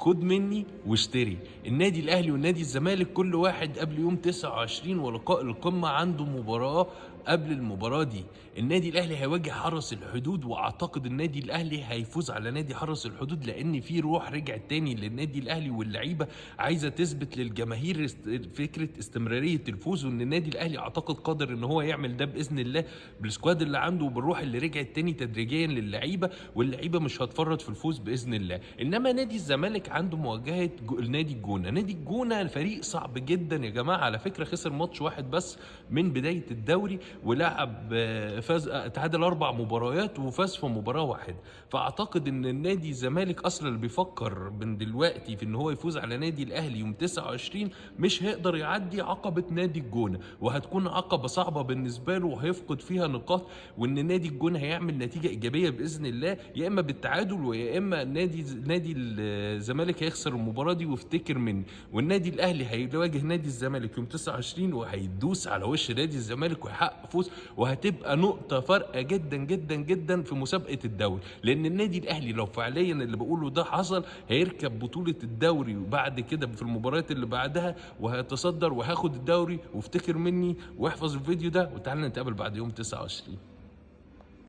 خد مني واشتري. النادي الاهلي والنادي الزمالك كل واحد قبل يوم 29 ولقاء القمه عنده مباراه. قبل المباراه دي النادي الاهلي هيواجه حرس الحدود، واعتقد النادي الاهلي هيفوز على نادي حرس الحدود، لان في روح رجعت تاني للنادي الاهلي، واللعيبه عايزه تثبت للجماهير فكره استمراريه الفوز، وان النادي الاهلي اعتقد قادر ان هو يعمل ده باذن الله بالسكواد اللي عنده وبالروح اللي رجعت تاني تدريجيا للعيبه، واللعيبه مش هتفرط في الفوز باذن الله. انما نادي الزمالك عنده مواجهه نادي الجونه. نادي الجونه فريق صعب جدا يا جماعه، على فكره خسر ماتش واحد بس من بدايه الدوري، ولعب فاز تعادل 4 مباريات وفاز في مباراه واحده. فاعتقد ان النادي الزمالك اصلا اللي بيفكر من دلوقتي في ان هو يفوز على نادي الاهلي يوم 29 مش هيقدر يعدي عقبه نادي الجونه، وهتكون عقبه صعبه بالنسبه له وهيفقد فيها نقاط، وان نادي الجونه هيعمل نتيجه ايجابيه باذن الله، يا اما بالتعادل ويا اما نادي الزمالك هيخسر المباراه دي. وافتكر مني، والنادي الاهلي هيواجه نادي الزمالك يوم 29 وهيدوس على وش نادي الزمالك ويحقق فوز، وهتبقى نقطه فارقه جدا جدا جدا في مسابقه الدوري، لان النادي الاهلي لو فعليا اللي بقوله ده حصل هيركب بطوله الدوري وبعد كده في المباريات اللي بعدها وهيتصدر وهاخد الدوري. وافتكر مني واحفظ الفيديو ده، وتعالى نتقابل بعد يوم 29.